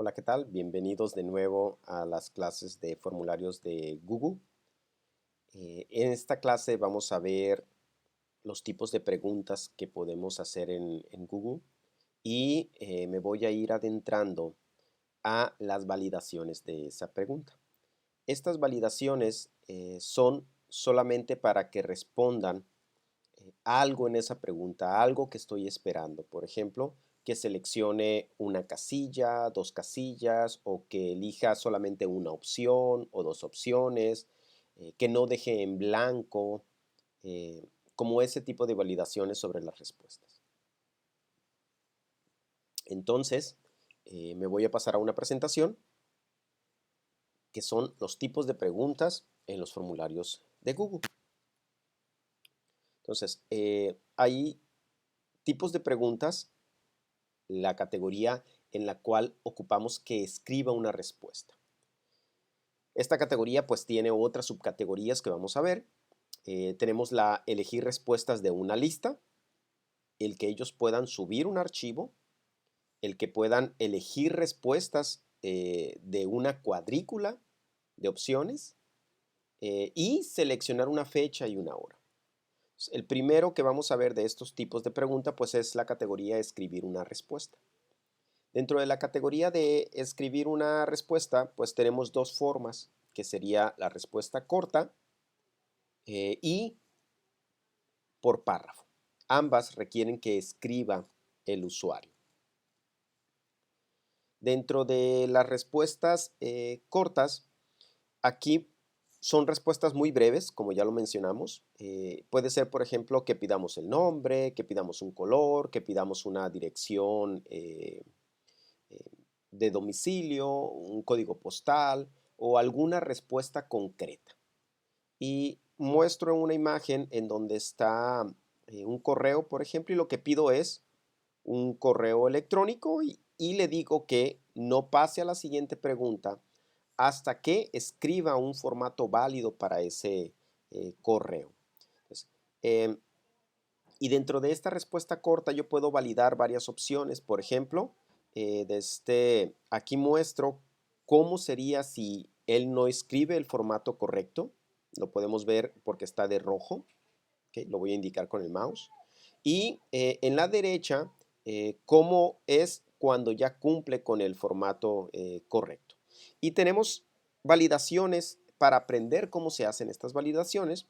Hola, ¿qué tal? Bienvenidos de nuevo a las clases de formularios de Google. En esta clase vamos a ver los tipos de preguntas que podemos hacer en Google y me voy a ir adentrando a las validaciones de esa pregunta. Estas validaciones son solamente para que respondan algo en esa pregunta, algo que estoy esperando. Por ejemplo, que seleccione una casilla, dos casillas o que elija solamente una opción o dos opciones, que no deje en blanco, eh, como ese tipo de validaciones sobre las respuestas. Entonces, me voy a pasar a una presentación que son los tipos de preguntas en los formularios de Google. Entonces, hay tipos de preguntas, la categoría en la cual ocupamos que escriba una respuesta. Esta categoría pues tiene otras subcategorías que vamos a ver. Tenemos la elegir respuestas de una lista, el que ellos puedan subir un archivo, el que puedan elegir respuestas de una cuadrícula de opciones y seleccionar una fecha y una hora. El primero que vamos a ver de estos tipos de pregunta pues es la categoría escribir una respuesta. Dentro de la categoría de escribir una respuesta, pues tenemos dos formas, que sería la respuesta corta y por párrafo. Ambas requieren que escriba el usuario. Dentro de las respuestas cortas, aquí son respuestas muy breves, como ya lo mencionamos. Puede ser, por ejemplo, que pidamos el nombre, que pidamos un color, que pidamos una dirección de domicilio, un código postal o alguna respuesta concreta. Y muestro una imagen en donde está un correo, por ejemplo, y lo que pido es un correo electrónico y le digo que no pase a la siguiente pregunta hasta que escriba un formato válido para ese correo. Entonces, y dentro de esta respuesta corta yo puedo validar varias opciones. Por ejemplo, aquí muestro cómo sería si él no escribe el formato correcto. Lo podemos ver porque está de rojo. ¿Okay? Lo voy a indicar con el mouse. Y en la derecha, cómo es cuando ya cumple con el formato correcto. Y tenemos validaciones para aprender cómo se hacen estas validaciones,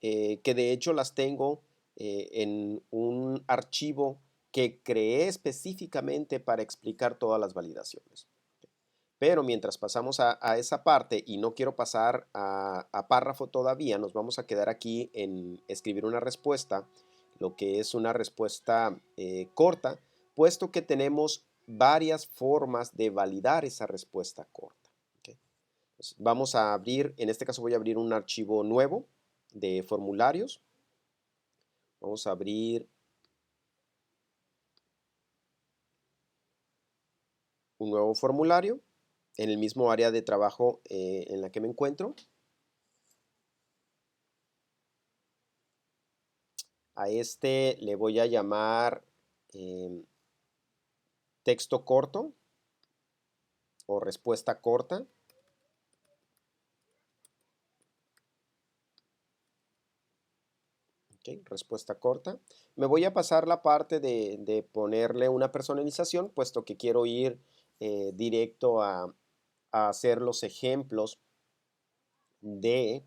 que de hecho las tengo en un archivo que creé específicamente para explicar todas las validaciones. Pero mientras pasamos a esa parte y no quiero pasar a párrafo todavía, nos vamos a quedar aquí en escribir una respuesta, lo que es una respuesta corta, puesto que tenemos varias formas de validar esa respuesta corta. ¿Okay? Entonces, vamos a abrir, en este caso voy a abrir un archivo nuevo de formularios. Vamos a abrir un nuevo formulario en el mismo área de trabajo en la que me encuentro. A este le voy a llamar texto corto o respuesta corta. Okay, respuesta corta. Me voy a pasar la parte de ponerle una personalización, puesto que quiero ir directo a hacer los ejemplos de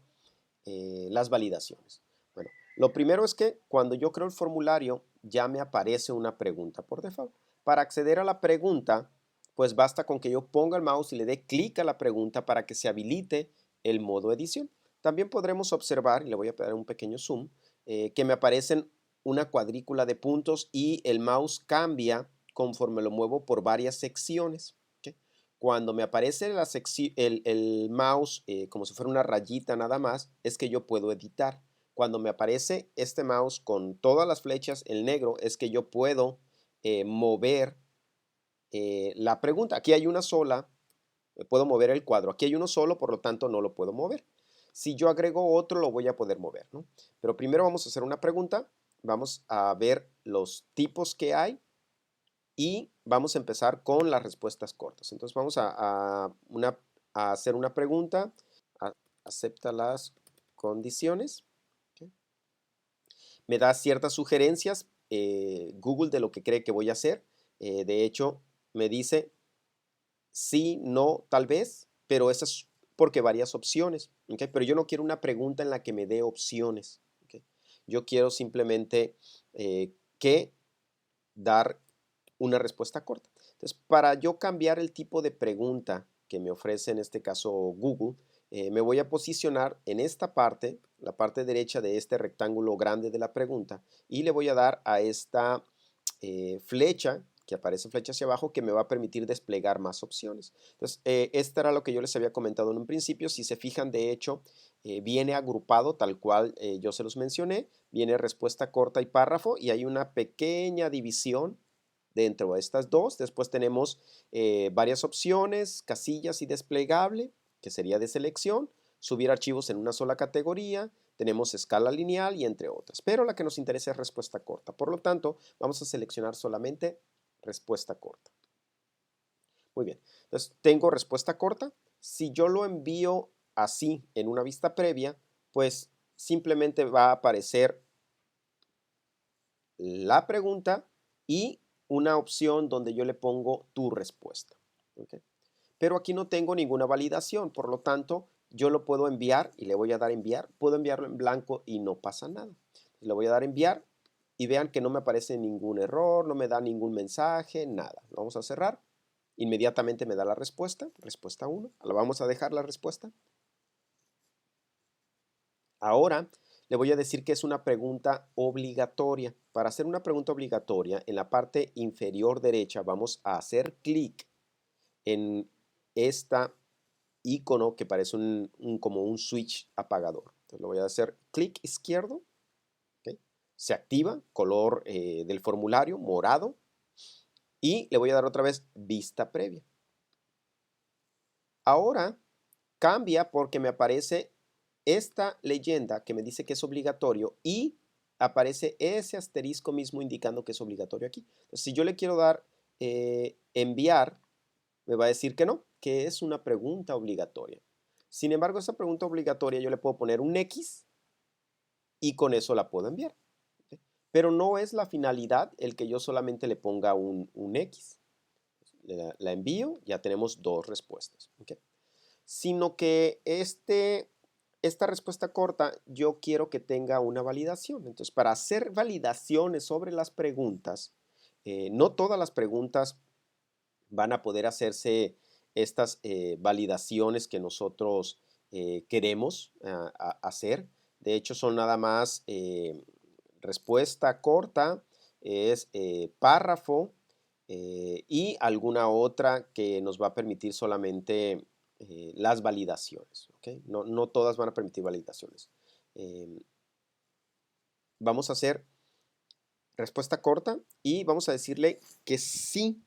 las validaciones. Bueno, lo primero es que cuando yo creo el formulario ya me aparece una pregunta por default. Para acceder a la pregunta, pues basta con que yo ponga el mouse y le dé clic a la pregunta para que se habilite el modo edición. También podremos observar, y le voy a dar un pequeño zoom, que me aparecen una cuadrícula de puntos y el mouse cambia conforme lo muevo por varias secciones. ¿Okay? Cuando me aparece el mouse como si fuera una rayita nada más, es que yo puedo editar. Cuando me aparece este mouse con todas las flechas en negro, es que yo puedo mover la pregunta. Aquí hay una sola, puedo mover el cuadro. Aquí hay uno solo, por lo tanto no lo puedo mover. Si yo agrego otro, lo voy a poder mover, ¿no? Pero primero vamos a hacer una pregunta. Vamos a ver los tipos que hay y vamos a empezar con las respuestas cortas. Entonces vamos a hacer una pregunta. Acepta las condiciones. ¿Ok? Me da ciertas sugerencias Google de lo que cree que voy a hacer. De hecho, me dice sí, no, tal vez, pero eso es porque varias opciones. ¿Ok? Pero yo no quiero una pregunta en la que me dé opciones. ¿Ok? Yo quiero simplemente que dar una respuesta corta. Entonces, para yo cambiar el tipo de pregunta que me ofrece en este caso Google, me voy a posicionar en esta parte, la parte derecha de este rectángulo grande de la pregunta, y le voy a dar a esta flecha, que aparece flecha hacia abajo, que me va a permitir desplegar más opciones. Entonces, esta era lo que yo les había comentado en un principio. Si se fijan, de hecho, viene agrupado tal cual yo se los mencioné. Viene respuesta corta y párrafo, y hay una pequeña división dentro de estas dos. Después tenemos varias opciones, casillas y desplegable, que sería de selección, subir archivos en una sola categoría, tenemos escala lineal y entre otras, pero la que nos interesa es respuesta corta. Por lo tanto, vamos a seleccionar solamente respuesta corta. Muy bien, entonces tengo respuesta corta. Si yo lo envío así en una vista previa, pues simplemente va a aparecer la pregunta y una opción donde yo le pongo tu respuesta. ¿Okay? Pero aquí no tengo ninguna validación, por lo tanto, yo lo puedo enviar y le voy a dar enviar. Puedo enviarlo en blanco y no pasa nada. Le voy a dar enviar y vean que no me aparece ningún error, no me da ningún mensaje, nada. Lo vamos a cerrar. Inmediatamente me da la respuesta, respuesta 1. La vamos a dejar la respuesta. Ahora le voy a decir que es una pregunta obligatoria. Para hacer una pregunta obligatoria, en la parte inferior derecha vamos a hacer clic en esta icono que parece como un switch apagador. Entonces lo voy a hacer clic izquierdo. ¿Okay? Se activa, color del formulario, morado. Y le voy a dar otra vez vista previa. Ahora cambia porque me aparece esta leyenda que me dice que es obligatorio y aparece ese asterisco mismo indicando que es obligatorio aquí. Entonces, si yo le quiero dar enviar, me va a decir que no, que es una pregunta obligatoria. Sin embargo, esa pregunta obligatoria yo le puedo poner un X y con eso la puedo enviar. ¿Okay? Pero no es la finalidad el que yo solamente le ponga un X. La envío, ya tenemos dos respuestas. ¿Okay? Sino que esta respuesta corta yo quiero que tenga una validación. Entonces, para hacer validaciones sobre las preguntas, no todas las preguntas van a poder hacerse estas validaciones que nosotros queremos hacer. De hecho, son nada más respuesta corta, es párrafo y alguna otra que nos va a permitir solamente las validaciones. ¿Okay? No todas van a permitir validaciones. Vamos a hacer respuesta corta y vamos a decirle que sí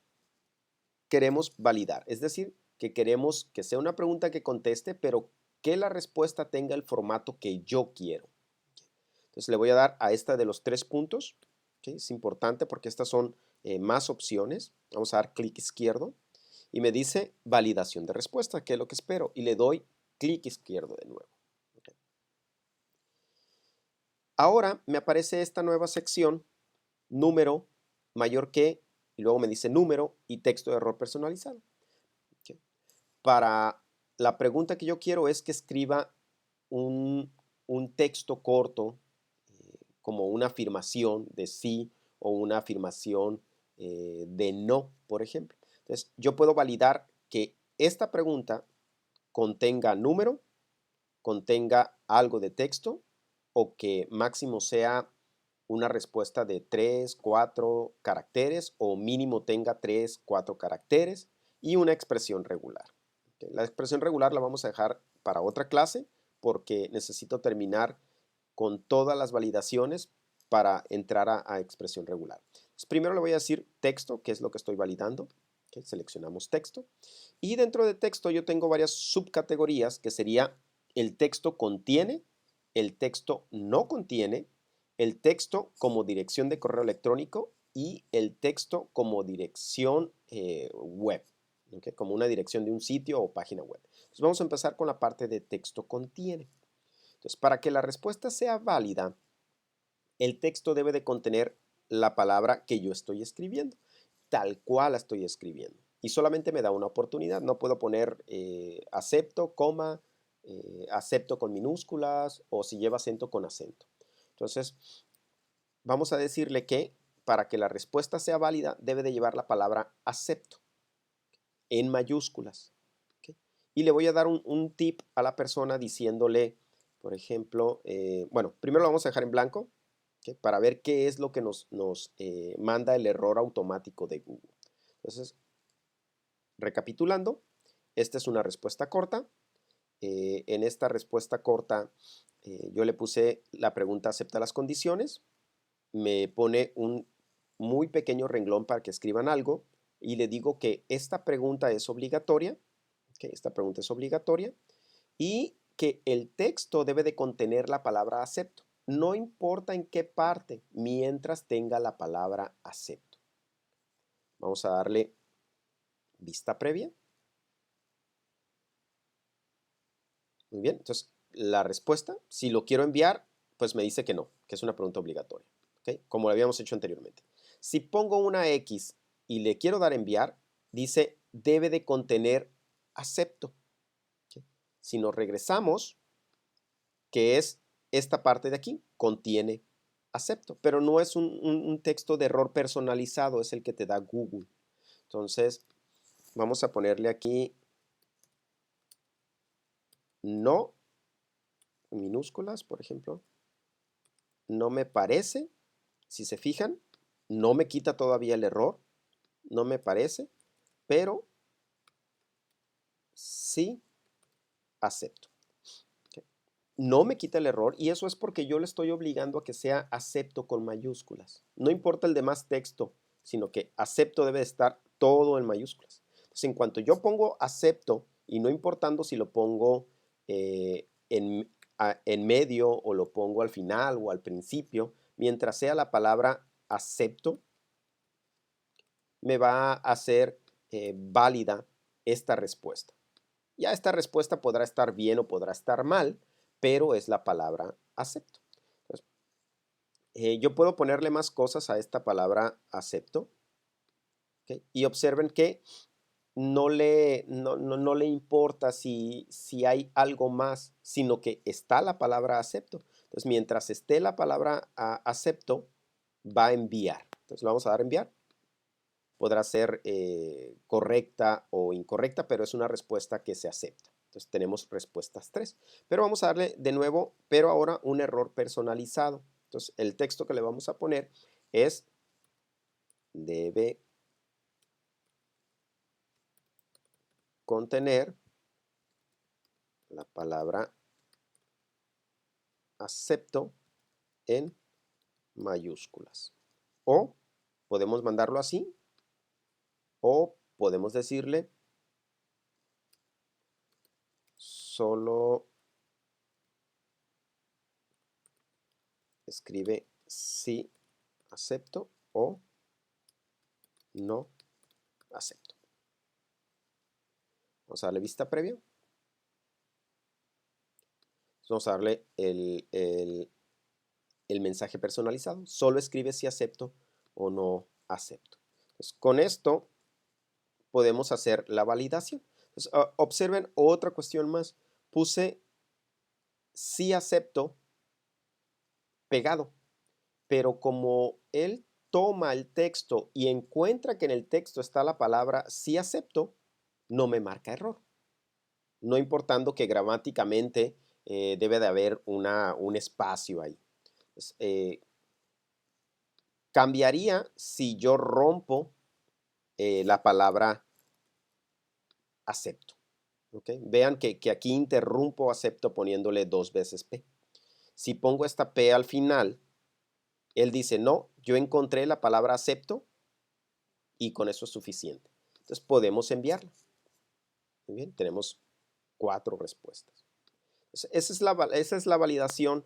queremos validar. Es decir, que queremos que sea una pregunta que conteste, pero que la respuesta tenga el formato que yo quiero. Entonces le voy a dar a esta de los 3 puntos. ¿Okay? Es importante porque estas son más opciones. Vamos a dar clic izquierdo y me dice validación de respuesta, que es lo que espero, y le doy clic izquierdo de nuevo. ¿Okay? Ahora me aparece esta nueva sección, número mayor que, y luego me dice número y texto de error personalizado. ¿Okay? Para la pregunta que yo quiero es que escriba un, un texto corto, como una afirmación de sí o una afirmación de no, por ejemplo. Entonces, yo puedo validar que esta pregunta contenga número, contenga algo de texto o que máximo sea una respuesta de 3, 4 caracteres o mínimo tenga 3, 4 caracteres y una expresión regular. ¿Okay? La expresión regular la vamos a dejar para otra clase porque necesito terminar con todas las validaciones para entrar a expresión regular. Entonces, primero le voy a decir texto, que es lo que estoy validando. ¿Okay? Seleccionamos texto. Y dentro de texto yo tengo varias subcategorías que sería el texto contiene, el texto no contiene, el texto como dirección de correo electrónico y el texto como dirección web, ¿ok? Como una dirección de un sitio o página web. Entonces vamos a empezar con la parte de texto contiene. Entonces, para que la respuesta sea válida, el texto debe de contener la palabra que yo estoy escribiendo, tal cual la estoy escribiendo. Y solamente me da una oportunidad. No puedo poner acepto, coma, acepto con minúsculas o si lleva acento con acento. Entonces, vamos a decirle que para que la respuesta sea válida debe de llevar la palabra acepto en mayúsculas. ¿Ok? Y le voy a dar un tip a la persona diciéndole, por ejemplo, bueno, primero lo vamos a dejar en blanco, ¿ok? Para ver qué es lo que nos manda el error automático de Google. Entonces, recapitulando, esta es una respuesta corta. En esta respuesta corta yo le puse la pregunta acepta las condiciones, me pone un muy pequeño renglón para que escriban algo y le digo que esta pregunta es obligatoria, que esta pregunta es obligatoria y que el texto debe de contener la palabra acepto. No importa en qué parte, mientras tenga la palabra acepto. Vamos a darle vista previa. Muy bien, entonces la respuesta, si lo quiero enviar, pues me dice que no, que es una pregunta obligatoria, ¿ok? Como lo habíamos hecho anteriormente. Si pongo una X y le quiero dar enviar, dice debe de contener acepto. ¿Ok? Si nos regresamos, que es esta parte de aquí, contiene acepto, pero no es un texto de error personalizado, es el que te da Google. Entonces, vamos a ponerle aquí no, minúsculas, por ejemplo. No me parece, si se fijan, no me quita todavía el error, no me parece, pero sí acepto. ¿Ok? No me quita el error y eso es porque yo le estoy obligando a que sea acepto con mayúsculas. No importa el demás texto, sino que acepto debe estar todo en mayúsculas. Entonces, en cuanto yo pongo acepto, y no importando si lo pongo en medio o lo pongo al final o al principio, mientras sea la palabra acepto, me va a hacer válida esta respuesta. Ya esta respuesta podrá estar bien o podrá estar mal, pero es la palabra acepto. Entonces, yo puedo ponerle más cosas a esta palabra acepto. ¿Ok? Y observen que no le importa si hay algo más, sino que está la palabra acepto. Entonces, mientras esté la palabra acepto, va a enviar. Entonces, le vamos a dar enviar. Podrá ser correcta o incorrecta, pero es una respuesta que se acepta. Entonces tenemos respuestas 3. Pero vamos a darle de nuevo, pero ahora un error personalizado. Entonces el texto que le vamos a poner es debe contener la palabra acepto en mayúsculas. O podemos mandarlo así, o podemos decirle solo escribe sí acepto o no acepto. Vamos a darle vista previa. Vamos a darle el mensaje personalizado. Solo escribe si acepto o no acepto. Entonces, con esto podemos hacer la validación. Entonces, observen otra cuestión más. Puse sí acepto pegado, pero como él toma el texto y encuentra que en el texto está la palabra sí acepto, no me marca error. No importando que gramáticamente debe de haber un espacio ahí. Entonces, cambiaría si yo rompo la palabra acepto. ¿Okay? Vean que aquí interrumpo acepto poniéndole 2 veces P. Si pongo esta P al final, él dice, no, yo encontré la palabra acepto y con eso es suficiente. Entonces podemos enviarla. Muy bien, tenemos 4 respuestas. Entonces, esa es la validación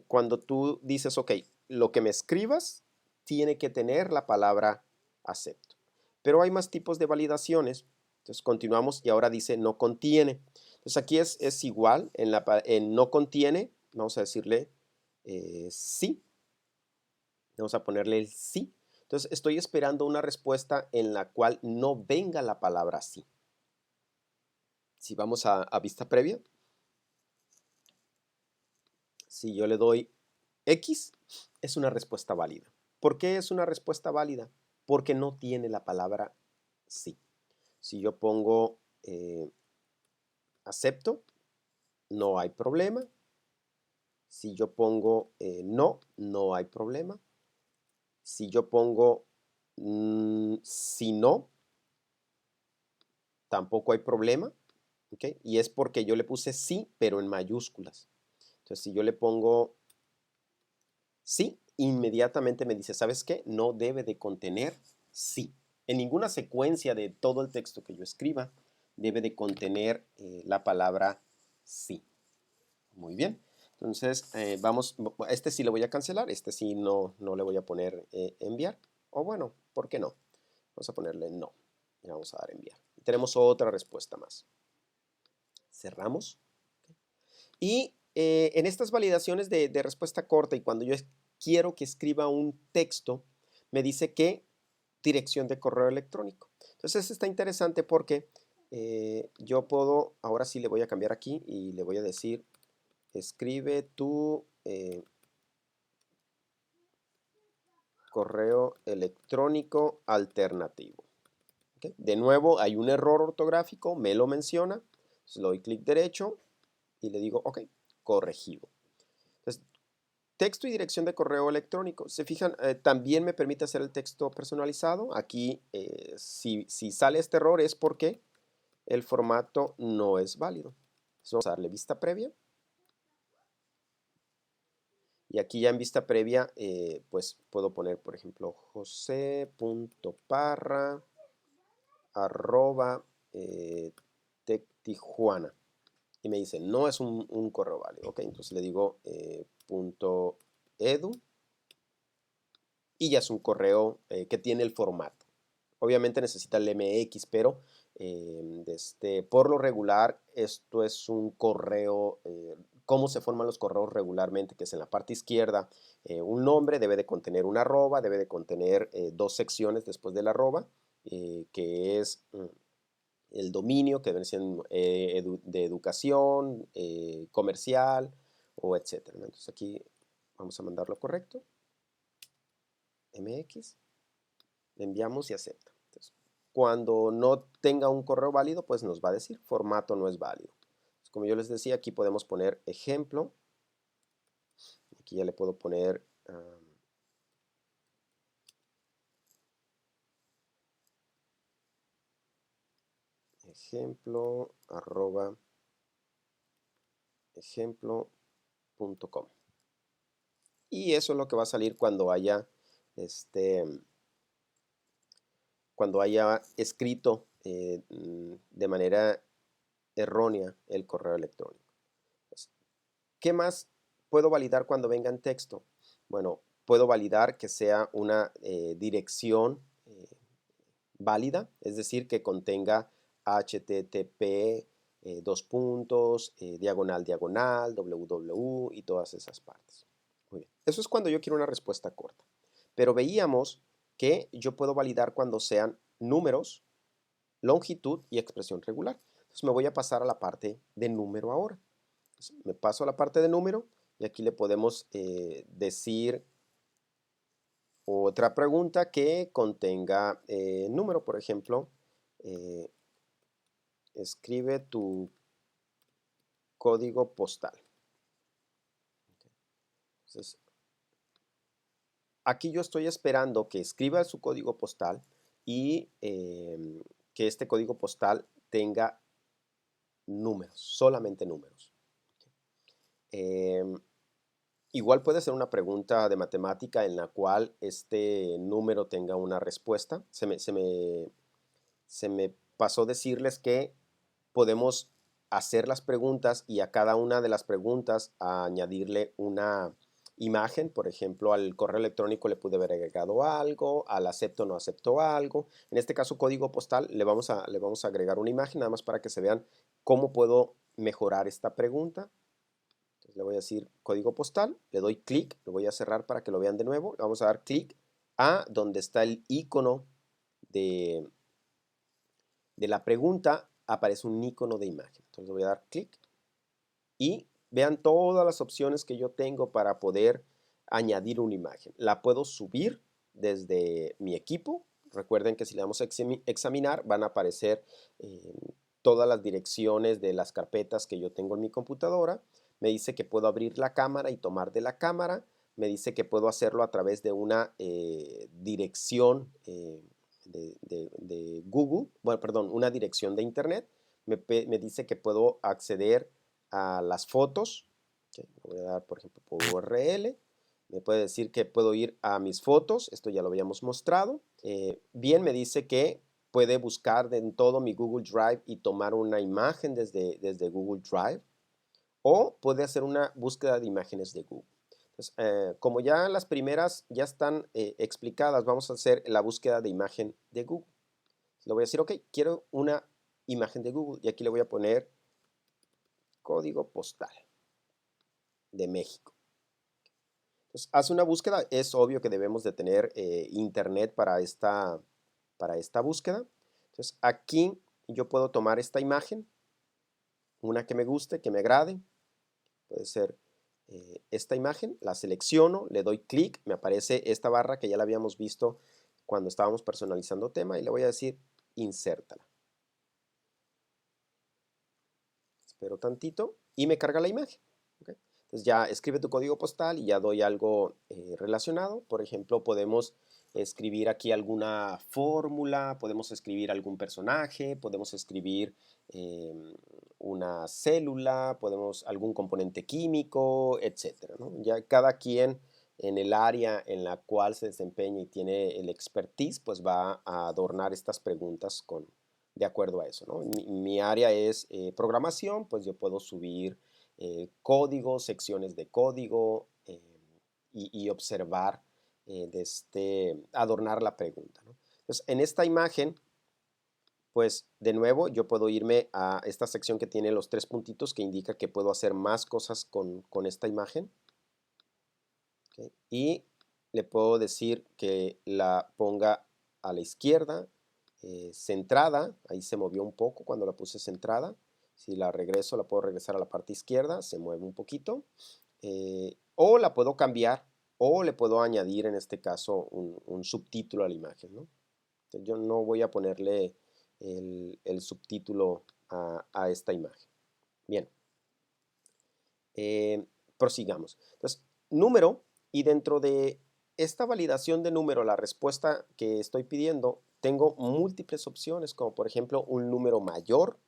cuando tú dices, ok, lo que me escribas tiene que tener la palabra acepto. Pero hay más tipos de validaciones. Entonces continuamos y ahora dice no contiene. Entonces aquí es igual, en no contiene, vamos a decirle sí. Vamos a ponerle el sí. Entonces estoy esperando una respuesta en la cual no venga la palabra sí. Si vamos a vista previa, si yo le doy X, es una respuesta válida. ¿Por qué es una respuesta válida? Porque no tiene la palabra sí. Si yo pongo acepto, no hay problema. Si yo pongo no, no hay problema. Si yo pongo si no, tampoco hay problema. ¿Okay? Y es porque yo le puse sí, pero en mayúsculas. Entonces, si yo le pongo sí, inmediatamente me dice, ¿sabes qué? No debe de contener sí. En ninguna secuencia de todo el texto que yo escriba debe de contener la palabra sí. Muy bien. Entonces, vamos, este sí lo voy a cancelar, este sí no le voy a poner enviar. O bueno, ¿por qué no? Vamos a ponerle no. Y vamos a dar enviar. Y tenemos otra respuesta más. Cerramos. Y en estas validaciones de respuesta corta y cuando yo quiero que escriba un texto, me dice que dirección de correo electrónico. Entonces está interesante porque yo puedo, ahora sí le voy a cambiar aquí y le voy a decir, escribe tu correo electrónico alternativo. ¿Okay? De nuevo, hay un error ortográfico, me lo menciona, entonces le doy clic derecho y le digo, ok, corregido. Entonces, texto y dirección de correo electrónico. Se fijan, también me permite hacer el texto personalizado. Aquí, si sale este error es porque el formato no es válido. Entonces, vamos a darle vista previa. Y aquí ya en vista previa, pues puedo poner, por ejemplo, jose.parra @tectijuana. Y me dice, no es un correo válido. Ok, entonces le digo .edu y ya es un correo que tiene el formato. Obviamente necesita el MX, pero por lo regular esto es un correo, cómo se forman los correos regularmente, que es en la parte izquierda, un nombre debe de contener una arroba, debe de contener dos secciones después de la arroba, que es el dominio, que debe ser de educación, comercial o etcétera. Entonces aquí vamos a mandar lo correcto. MX, enviamos y acepta. Entonces, cuando no tenga un correo válido, pues nos va a decir formato no es válido. Entonces, como yo les decía, aquí podemos poner ejemplo. Aquí ya le puedo poner ejemplo arroba ejemplo.com. Y eso es lo que va a salir cuando haya escrito de manera errónea el correo electrónico. ¿Qué más puedo validar cuando venga en texto? Bueno, puedo validar que sea una dirección válida, es decir, que contenga HTTP, dos puntos, diagonal, diagonal, www y todas esas partes. Muy bien. Eso es cuando yo quiero una respuesta corta. Pero veíamos que yo puedo validar cuando sean números, longitud y expresión regular. Entonces me voy a pasar a la parte de número ahora. Entonces, me paso a la parte de número y aquí le podemos decir otra pregunta que contenga número, por ejemplo, eh, escribe tu código postal. Entonces, aquí yo estoy esperando que escriba su código postal y que este código postal tenga números, solamente números. Igual puede ser una pregunta de matemática en la cual este número tenga una respuesta. Se me pasó decirles que podemos hacer las preguntas y a cada una de las preguntas añadirle una imagen, por ejemplo, al correo electrónico le pude haber agregado algo, al acepto o no acepto algo. En este caso, código postal, le vamos a agregar una imagen nada más para que se vean cómo puedo mejorar esta pregunta. Entonces, le voy a decir código postal, le doy clic, lo voy a cerrar para que lo vean de nuevo. Le vamos a dar clic a donde está el icono de la pregunta, aparece un icono de imagen. Entonces, le voy a dar clic y vean todas las opciones que yo tengo para poder añadir una imagen. La puedo subir desde mi equipo. Recuerden que si le damos a examinar van a aparecer todas las direcciones de las carpetas que yo tengo en mi computadora. Me dice que puedo abrir la cámara y tomar de la cámara. Me dice que puedo hacerlo a través de una dirección de Google, bueno, perdón, una dirección de Internet. Me dice que puedo acceder a las fotos. Okay, voy a dar, por ejemplo, por URL. Me puede decir que puedo ir a mis fotos. Esto ya lo habíamos mostrado. Bien, me dice que puede buscar en todo mi Google Drive y tomar una imagen desde Google Drive. O puede hacer una búsqueda de imágenes de Google. Entonces, como ya las primeras ya están explicadas, vamos a hacer la búsqueda de imagen de Google. Le voy a decir, ok, quiero una imagen de Google y aquí le voy a poner código postal de México. Entonces, hace una búsqueda, es obvio que debemos de tener internet para esta búsqueda. Entonces, aquí yo puedo tomar esta imagen, una que me guste, que me agrade, puede ser esta imagen, la selecciono, le doy clic, me aparece esta barra que ya la habíamos visto cuando estábamos personalizando tema y le voy a decir insértala. Espero tantito y me carga la imagen. ¿Okay? Entonces ya escribe tu código postal y ya doy algo relacionado. Por ejemplo, podemos escribir aquí alguna fórmula, podemos escribir algún personaje, podemos escribir una célula, podemos algún componente químico, etcétera, ¿no? Ya cada quien en el área en la cual se desempeña y tiene el expertise, pues va a adornar estas preguntas de acuerdo a eso, ¿no? Mi área es programación, pues yo puedo subir código, secciones de código y observar, adornar la pregunta, ¿no? Entonces, en esta imagen, pues de nuevo yo puedo irme a esta sección que tiene los tres puntitos que indica que puedo hacer más cosas con esta imagen. ¿Okay? Y le puedo decir que la ponga a la izquierda, centrada, ahí se movió un poco cuando la puse centrada. Si la regreso, la puedo regresar a la parte izquierda, se mueve un poquito. O la puedo cambiar, o le puedo añadir en este caso un subtítulo a la imagen, ¿no? Entonces, yo no voy a ponerle el subtítulo a esta imagen. Bien. Prosigamos. Entonces, número, y dentro de esta validación de número, la respuesta que estoy pidiendo, tengo múltiples opciones, como por ejemplo un número mayor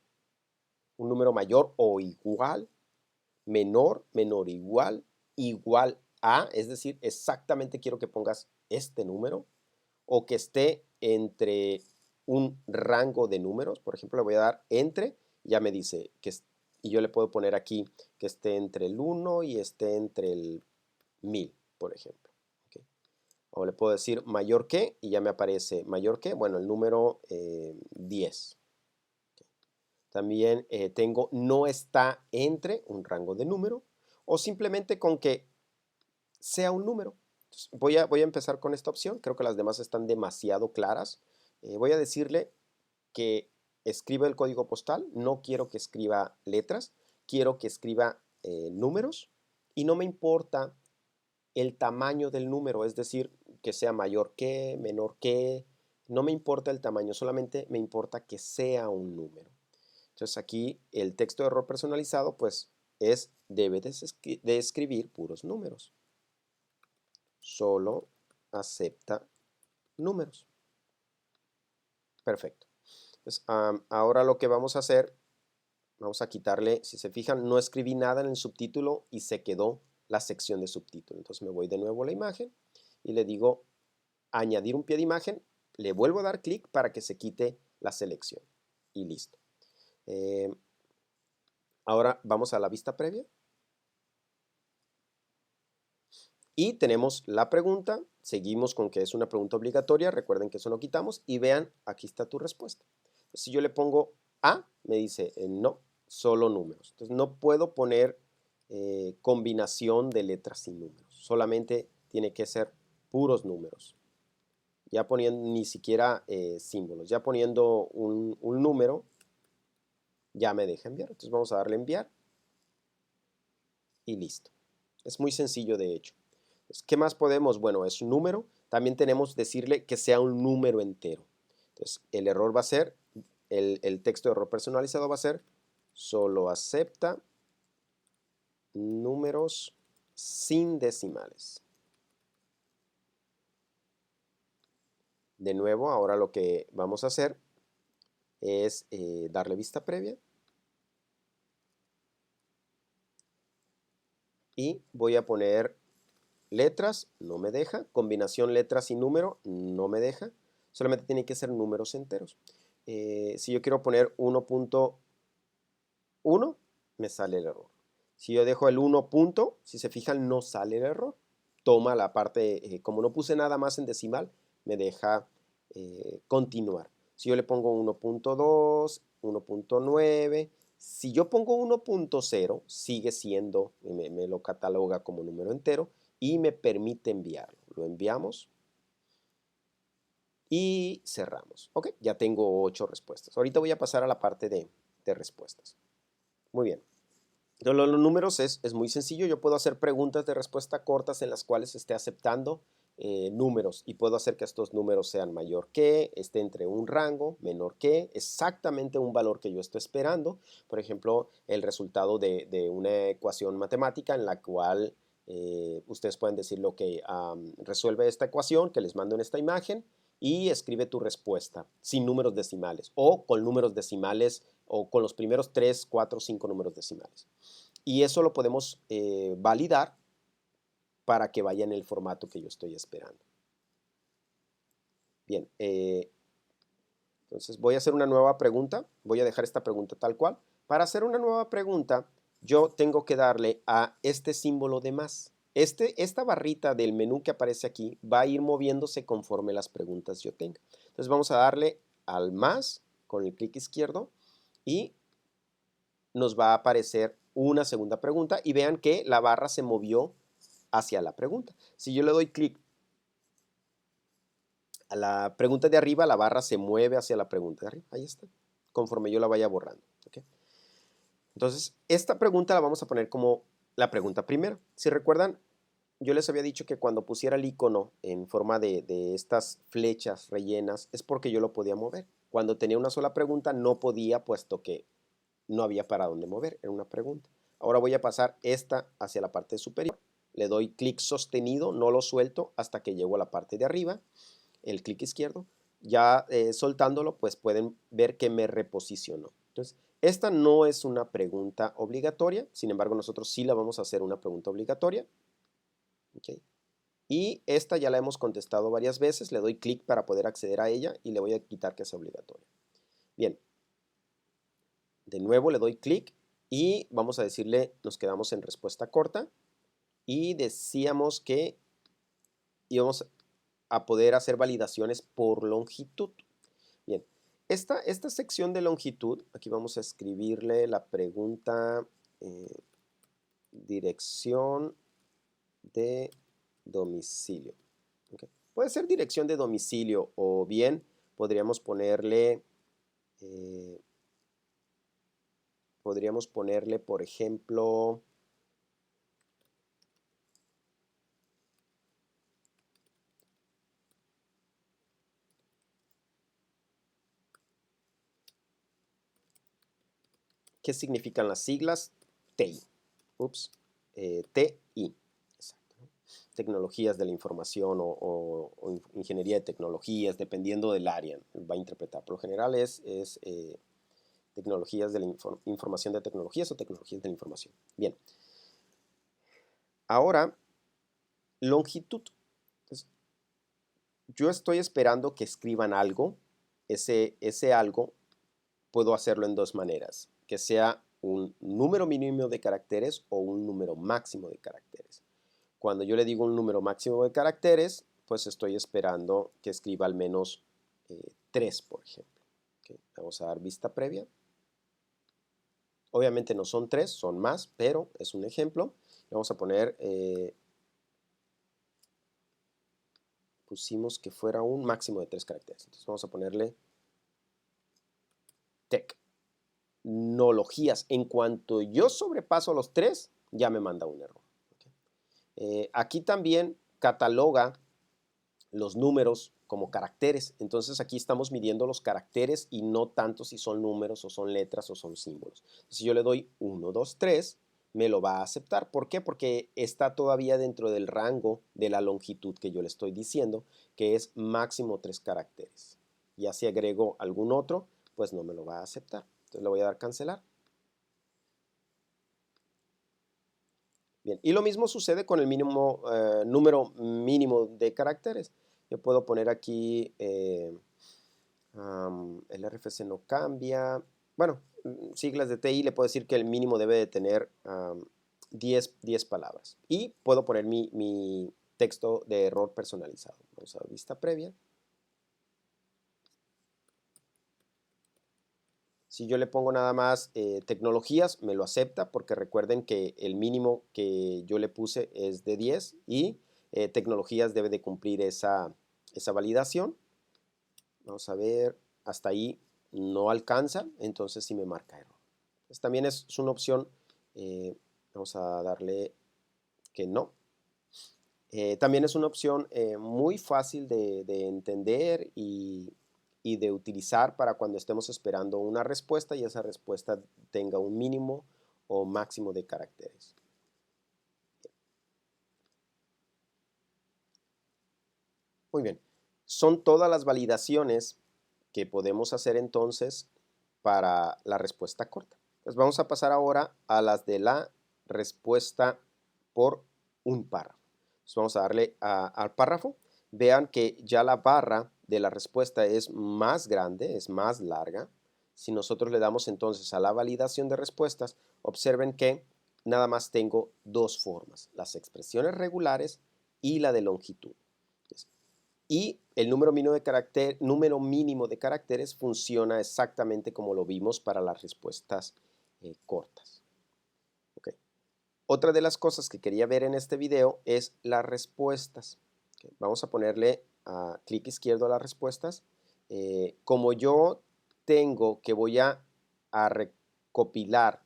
o igual, menor, menor igual, igual a, es decir, exactamente quiero que pongas este número, o que esté entre un rango de números, por ejemplo, le voy a dar entre, ya me dice que y yo le puedo poner aquí que esté entre el 1 y esté entre el 1000, por ejemplo. ¿Okay? O le puedo decir mayor que y ya me aparece mayor que, bueno, el número 10. ¿Okay? También tengo no está entre un rango de número o simplemente con que sea un número. Entonces, voy a empezar con esta opción, creo que las demás están demasiado claras. Voy a decirle que escriba el código postal, no quiero que escriba letras, quiero que escriba números y no me importa el tamaño del número, es decir, que sea mayor que, menor que, no me importa el tamaño, solamente me importa que sea un número. Entonces aquí el texto de error personalizado pues debe de escribir puros números. Solo acepta números. Perfecto. Entonces, ahora lo que vamos a hacer, vamos a quitarle, si se fijan, no escribí nada en el subtítulo y se quedó la sección de subtítulo. Entonces me voy de nuevo a la imagen y le digo añadir un pie de imagen, le vuelvo a dar clic para que se quite la selección y listo. Ahora vamos a la vista previa. Y tenemos la pregunta, seguimos con que es una pregunta obligatoria, recuerden que eso no quitamos, y vean, aquí está tu respuesta. Si yo le pongo A, me dice no, solo números. Entonces no puedo poner combinación de letras y números, solamente tiene que ser puros números. Ya poniendo ni siquiera símbolos, ya poniendo un número, ya me deja enviar. Entonces vamos a darle enviar y listo. Es muy sencillo de hecho. ¿Qué más podemos? Bueno, es un número. También tenemos decirle que sea un número entero. Entonces, el error va a ser, el texto de error personalizado va a ser, solo acepta números sin decimales. De nuevo, ahora lo que vamos a hacer es darle vista previa. Y voy a poner letras, no me deja. Combinación letras y número, no me deja. Solamente tiene que ser números enteros. Si yo quiero poner 1.1, me sale el error. Si yo dejo el 1 punto, si se fijan, no sale el error. Toma la parte, como no puse nada más en decimal, me deja continuar. Si yo le pongo 1.2, 1.9, si yo pongo 1.0, sigue siendo, me lo cataloga como número entero y me permite enviarlo. Lo enviamos y cerramos. Ok, ya tengo 8 respuestas. Ahorita voy a pasar a la parte de respuestas. Muy bien. Los números es muy sencillo. Yo puedo hacer preguntas de respuesta cortas en las cuales esté aceptando números y puedo hacer que estos números sean mayor que, esté entre un rango, menor que, exactamente un valor que yo estoy esperando. Por ejemplo, el resultado de una ecuación matemática en la cual ustedes pueden decir lo que resuelve esta ecuación que les mando en esta imagen y escribe tu respuesta sin números decimales o con números decimales o con los primeros 3, 4, 5 números decimales. Y eso lo podemos validar para que vaya en el formato que yo estoy esperando. Bien, entonces voy a hacer una nueva pregunta. Voy a dejar esta pregunta tal cual. Para hacer una nueva pregunta, yo tengo que darle a este símbolo de más. Esta barrita del menú que aparece aquí va a ir moviéndose conforme las preguntas yo tenga. Entonces vamos a darle al más con el clic izquierdo y nos va a aparecer una segunda pregunta y vean que la barra se movió hacia la pregunta. Si yo le doy clic a la pregunta de arriba, la barra se mueve hacia la pregunta de arriba. Ahí está, conforme yo la vaya borrando. ¿Okay? Entonces, esta pregunta la vamos a poner como la pregunta primera. Si recuerdan, yo les había dicho que cuando pusiera el icono en forma de estas flechas rellenas es porque yo lo podía mover. Cuando tenía una sola pregunta no podía, puesto que no había para dónde mover, era una pregunta. Ahora voy a pasar esta hacia la parte superior. Le doy clic sostenido, no lo suelto hasta que llego a la parte de arriba, el clic izquierdo. Ya soltándolo, pues pueden ver que me reposicionó. Entonces, esta no es una pregunta obligatoria, sin embargo, nosotros sí la vamos a hacer una pregunta obligatoria. ¿Okay? Y esta ya la hemos contestado varias veces, le doy clic para poder acceder a ella y le voy a quitar que sea obligatoria. Bien, de nuevo le doy clic y vamos a decirle, nos quedamos en respuesta corta y decíamos que íbamos a poder hacer validaciones por longitud. Bien, esta sección de longitud, aquí vamos a escribirle la pregunta dirección de domicilio. Okay. Puede ser dirección de domicilio o bien podríamos ponerle, por ejemplo, ¿qué significan las siglas? TI. Ups, TI. Exacto. Tecnologías de la información o ingeniería de tecnologías, dependiendo del área, va a interpretar. Por lo general es tecnologías de la información de tecnologías o tecnologías de la información. Bien. Ahora, longitud. Entonces, yo estoy esperando que escriban algo. Ese algo puedo hacerlo en dos maneras. Que sea un número mínimo de caracteres o un número máximo de caracteres. Cuando yo le digo un número máximo de caracteres, pues estoy esperando que escriba al menos 3, por ejemplo. Okay, vamos a dar vista previa. Obviamente no son 3, son más, pero es un ejemplo. Vamos a poner, pusimos que fuera un máximo de 3 caracteres. Entonces vamos a ponerle tecnologías. En cuanto yo sobrepaso los 3, ya me manda un error. Okay. Aquí también cataloga los números como caracteres. Entonces aquí estamos midiendo los caracteres y no tanto si son números o son letras o son símbolos. Si yo le doy 1, 2, 3, me lo va a aceptar. ¿Por qué? Porque está todavía dentro del rango de la longitud que yo le estoy diciendo, que es máximo 3 caracteres. Ya si agrego algún otro, pues no me lo va a aceptar. Entonces le voy a dar cancelar. Bien, y lo mismo sucede con el número mínimo de caracteres. Yo puedo poner aquí, el RFC no cambia. Bueno, siglas de TI, le puedo decir que el mínimo debe de tener 10 palabras. Y puedo poner mi texto de error personalizado. Vamos a ver vista previa. Si yo le pongo nada más tecnologías, me lo acepta porque recuerden que el mínimo que yo le puse es de 10 y tecnologías debe de cumplir esa validación. Vamos a ver, hasta ahí no alcanza, entonces sí me marca error. Pues también es una opción, vamos a darle que no. También es una opción muy fácil de entender y de utilizar para cuando estemos esperando una respuesta y esa respuesta tenga un mínimo o máximo de caracteres. Muy bien, son todas las validaciones que podemos hacer entonces para la respuesta corta. Pues vamos a pasar ahora a las de la respuesta por un párrafo. Entonces vamos a darle al párrafo. Vean que ya la barra de la respuesta es más grande, es más larga. Si nosotros le damos entonces a la validación de respuestas, observen que nada más tengo dos formas, las expresiones regulares y la de longitud. Y el número mínimo de caracteres funciona exactamente como lo vimos para las respuestas cortas. Okay. Otra de las cosas que quería ver en este video es las respuestas. Okay. Vamos a ponerle clic izquierdo a las respuestas. Como yo tengo que voy a recopilar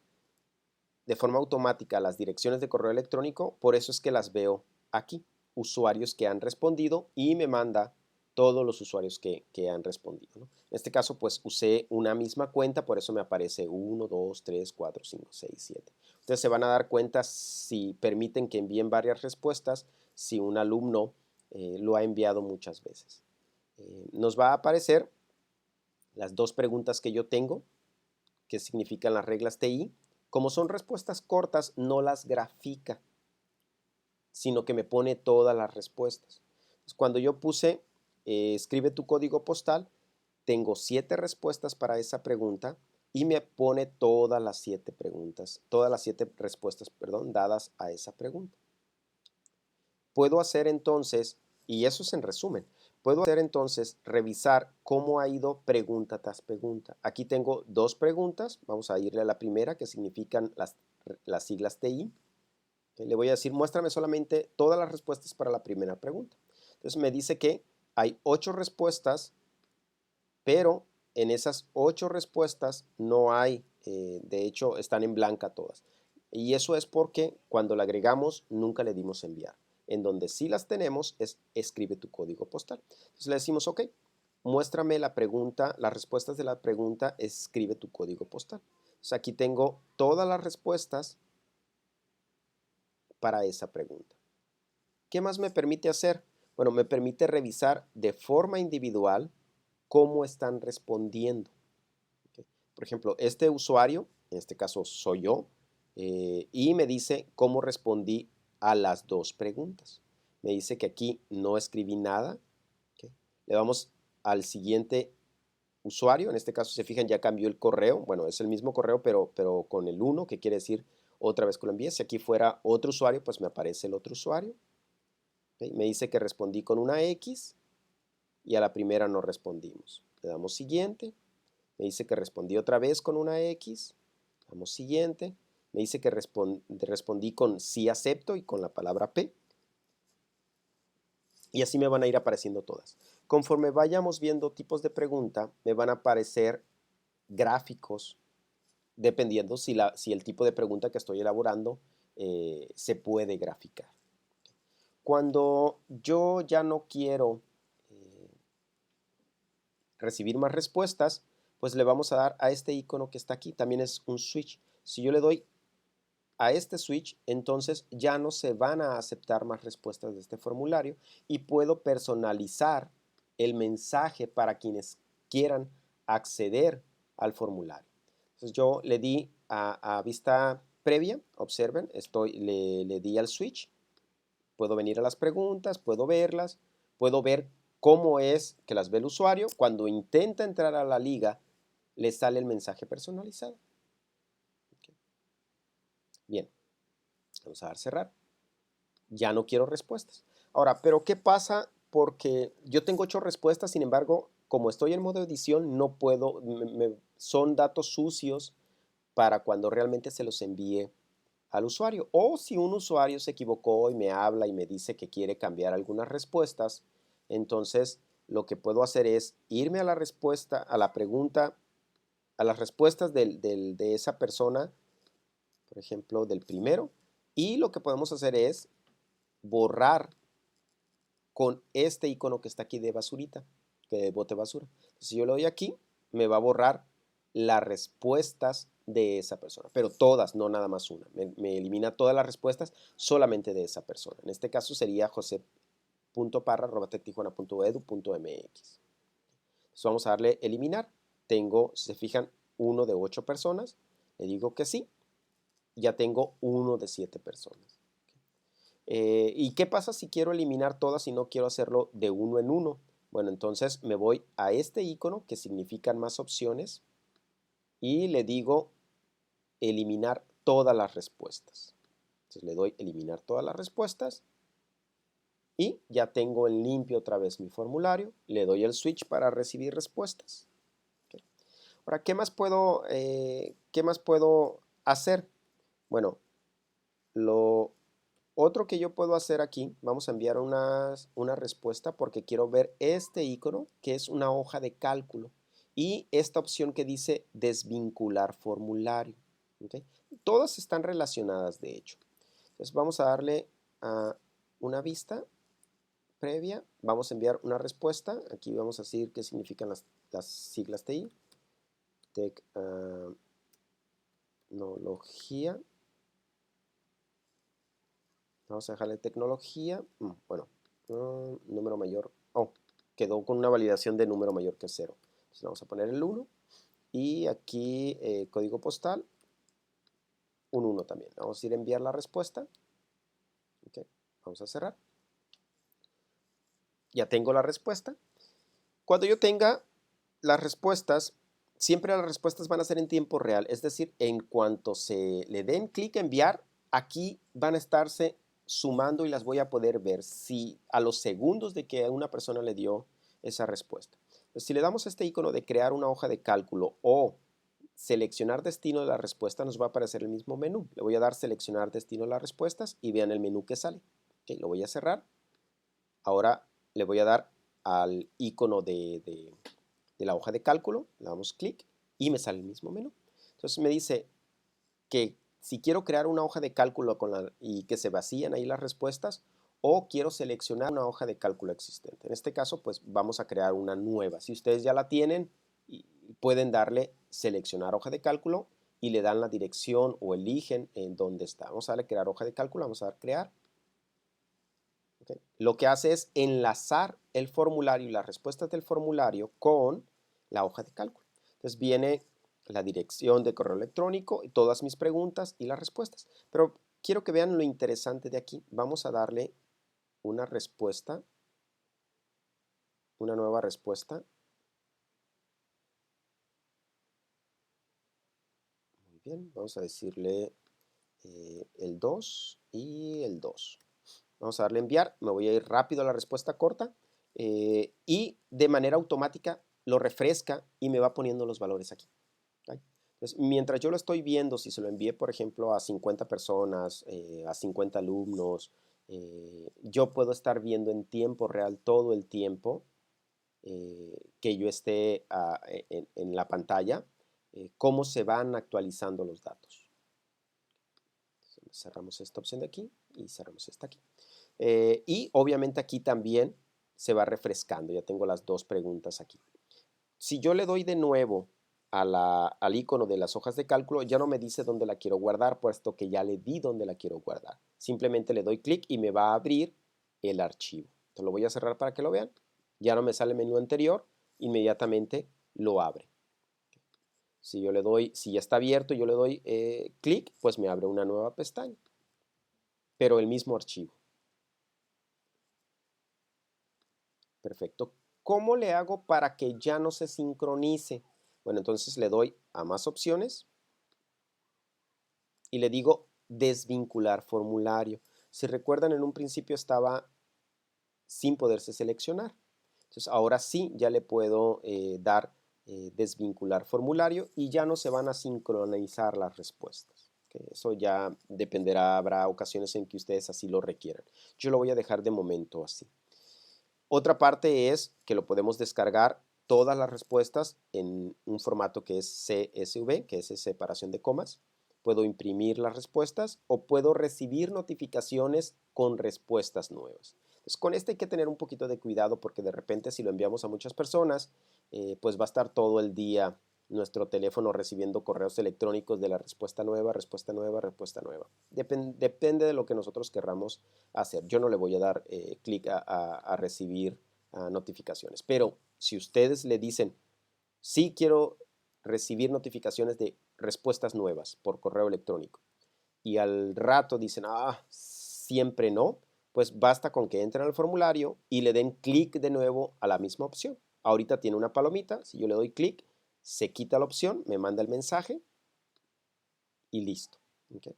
de forma automática las direcciones de correo electrónico, por eso es que las veo aquí. Usuarios que han respondido y me manda todos los usuarios que han respondido, ¿no? En este caso, pues usé una misma cuenta, por eso me aparece 1, 2, 3, 4, 5, 6, 7. Ustedes se van a dar cuenta si permiten que envíen varias respuestas, si un alumno lo ha enviado muchas veces. Nos va a aparecer las dos preguntas que yo tengo, que significan las reglas TI. Como son respuestas cortas, no las grafica, sino que me pone todas las respuestas. Entonces, cuando yo puse escribe tu código postal, tengo 7 respuestas para esa pregunta y me pone todas las 7 preguntas, todas las 7 respuestas, perdón, dadas a esa pregunta. Puedo hacer entonces, y eso es en resumen, puedo hacer entonces revisar cómo ha ido pregunta tras pregunta. Aquí tengo dos preguntas, vamos a irle a la primera que significan las siglas TI. Le voy a decir, muéstrame solamente todas las respuestas para la primera pregunta. Entonces me dice que hay 8 respuestas, pero en esas 8 respuestas no hay, de hecho están en blanca todas. Y eso es porque cuando la agregamos nunca le dimos enviar. En donde sí las tenemos es escribe tu código postal. Entonces le decimos, ok, muéstrame la pregunta, las respuestas de la pregunta, escribe tu código postal. Entonces aquí tengo todas las respuestas para esa pregunta. ¿Qué más me permite hacer? Bueno, me permite revisar de forma individual cómo están respondiendo. ¿Okay? Por ejemplo, este usuario, en este caso soy yo, y me dice cómo respondí a las dos preguntas. Me dice que aquí no escribí nada. ¿Okay? Le vamos al siguiente usuario, en este caso se fijan ya cambió el correo, bueno es el mismo correo pero con el 1 que quiere decir otra vez que lo envíe. Si aquí fuera otro usuario, pues me aparece el otro usuario. ¿Okay? Me dice que respondí con una X y a la primera no respondimos. Le damos siguiente. Me dice que respondí otra vez con una X. Damos siguiente. Me dice que respondí con sí acepto y con la palabra P. Y así me van a ir apareciendo todas. Conforme vayamos viendo tipos de pregunta, me van a aparecer gráficos dependiendo si el tipo de pregunta que estoy elaborando se puede graficar. Cuando yo ya no quiero recibir más respuestas, pues le vamos a dar a este icono que está aquí, también es un switch. Si yo le doy a este switch, entonces ya no se van a aceptar más respuestas de este formulario y puedo personalizar el mensaje para quienes quieran acceder al formulario. Entonces yo le di a vista previa, observen, le di al switch, puedo venir a las preguntas, puedo verlas, puedo ver cómo es que las ve el usuario. Cuando intenta entrar a la liga, le sale el mensaje personalizado. Okay. Bien, vamos a dar cerrar. Ya no quiero respuestas. Ahora, pero ¿qué pasa? Porque yo tengo 8 respuestas, sin embargo, como estoy en modo edición, no puedo, son datos sucios para cuando realmente se los envíe al usuario. O si un usuario se equivocó y me habla y me dice que quiere cambiar algunas respuestas, entonces lo que puedo hacer es irme a la respuesta, a la pregunta, a las respuestas de esa persona, por ejemplo, del primero, y lo que podemos hacer es borrar con este icono que está aquí de basurita, que de bote basura. Entonces, si yo le doy aquí, me va a borrar las respuestas de esa persona, pero todas, no nada más una. Me elimina todas las respuestas solamente de esa persona. En este caso sería jose.parra@tectijuana.edu.mx. Entonces vamos a darle eliminar. Tengo, si se fijan, uno de 8 personas. Le digo que sí. Ya tengo uno de 7 personas. ¿Y qué pasa si quiero eliminar todas y no quiero hacerlo de uno en uno? Bueno, entonces me voy a este icono que significan más opciones y le digo eliminar todas las respuestas. Entonces le doy eliminar todas las respuestas y ya tengo en limpio otra vez mi formulario. Le doy el switch para recibir respuestas. Okay. Ahora, qué más puedo hacer? Bueno, lo otro que yo puedo hacer aquí, vamos a enviar una respuesta porque quiero ver este icono que es una hoja de cálculo y esta opción que dice desvincular formulario. ¿Okay? Todas están relacionadas de hecho. Entonces vamos a darle a una vista previa, vamos a enviar una respuesta. Aquí vamos a decir qué significan las siglas TI. Tecnología. Vamos a dejarle tecnología. Bueno, número mayor. Oh, quedó con una validación de número mayor que 0. Entonces vamos a poner el 1. Y aquí código postal, un 1 también. Vamos a ir a enviar la respuesta. Okay. Vamos a cerrar. Ya tengo la respuesta. Cuando yo tenga las respuestas, siempre las respuestas van a ser en tiempo real. Es decir, en cuanto se le den clic a enviar, aquí van a estarse sumando y las voy a poder ver si a los segundos de que una persona le dio esa respuesta. Entonces, si le damos este icono de crear una hoja de cálculo o seleccionar destino de la respuesta, nos va a aparecer el mismo menú. Le voy a dar seleccionar destino de las respuestas y vean el menú que sale. Okay, lo voy a cerrar. Ahora le voy a dar al icono de la hoja de cálculo, le damos clic y me sale el mismo menú. Entonces me dice que si quiero crear una hoja de cálculo y que se vacíen ahí las respuestas o quiero seleccionar una hoja de cálculo existente. En este caso, pues vamos a crear una nueva. Si ustedes ya la tienen, pueden darle seleccionar hoja de cálculo y le dan la dirección o eligen en dónde está. Vamos a darle crear hoja de cálculo, vamos a dar crear. Okay. Lo que hace es enlazar el formulario y las respuestas del formulario con la hoja de cálculo. Entonces viene la dirección de correo electrónico y todas mis preguntas y las respuestas. Pero quiero que vean lo interesante de aquí. Vamos a darle una respuesta, una nueva respuesta. Muy bien, vamos a decirle el 2 y el 2. Vamos a darle a enviar, me voy a ir rápido a la respuesta corta y de manera automática lo refresca y me va poniendo los valores aquí. ¿Okay? Entonces, mientras yo lo estoy viendo, si se lo envié, por ejemplo, a 50 personas, a 50 alumnos, yo puedo estar viendo en tiempo real todo el tiempo que yo esté en la pantalla, cómo se van actualizando los datos. Cerramos esta opción de aquí y cerramos esta aquí. Y obviamente aquí también se va refrescando. Ya tengo las dos preguntas aquí. Si yo le doy de nuevo al icono de las hojas de cálculo, ya no me dice dónde la quiero guardar, puesto que ya le di dónde la quiero guardar. Simplemente le doy clic y me va a abrir el archivo. Entonces lo voy a cerrar para que lo vean. Ya no me sale el menú anterior, inmediatamente lo abre. Si yo le doy, si ya está abierto y yo le doy clic, pues me abre una nueva pestaña, pero el mismo archivo. Perfecto. ¿Cómo le hago para que ya no se sincronice? Bueno, entonces le doy a más opciones y le digo desvincular formulario. Si recuerdan, en un principio estaba sin poderse seleccionar. Entonces ahora sí ya le puedo dar desvincular formulario y ya no se van a sincronizar las respuestas. ¿Okay? Eso ya dependerá, habrá ocasiones en que ustedes así lo requieran. Yo lo voy a dejar de momento así. Otra parte es que lo podemos descargar todas las respuestas en un formato que es CSV, que es separación de comas. Puedo imprimir las respuestas o puedo recibir notificaciones con respuestas nuevas. Entonces, con este hay que tener un poquito de cuidado porque de repente si lo enviamos a muchas personas, pues va a estar todo el día nuestro teléfono recibiendo correos electrónicos de la respuesta nueva, respuesta nueva, respuesta nueva. Depende de lo que nosotros querramos hacer. Yo no le voy a dar clic a recibir notificaciones, pero si ustedes le dicen, sí quiero recibir notificaciones de respuestas nuevas por correo electrónico y al rato dicen, siempre no, pues basta con que entren al formulario y le den clic de nuevo a la misma opción. Ahorita tiene una palomita, si yo le doy clic, se quita la opción, me manda el mensaje y listo. ¿Okay?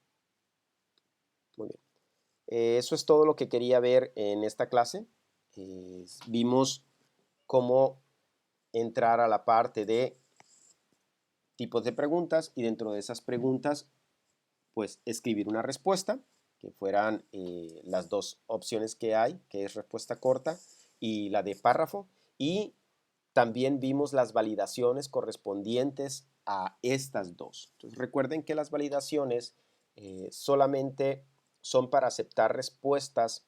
Muy bien. Eso es todo lo que quería ver en esta clase. Vimos cómo entrar a la parte de tipos de preguntas y dentro de esas preguntas, pues escribir una respuesta, que fueran las dos opciones que hay, que es respuesta corta y la de párrafo. Y también vimos las validaciones correspondientes a estas dos. Entonces, recuerden que las validaciones solamente son para aceptar respuestas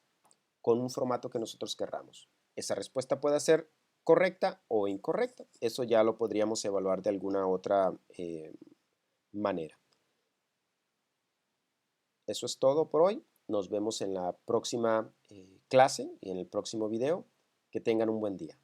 con un formato que nosotros querramos. Esa respuesta puede ser correcta o incorrecta. Eso ya lo podríamos evaluar de alguna otra manera. Eso es todo por hoy. Nos vemos en la próxima clase y en el próximo video. Que tengan un buen día.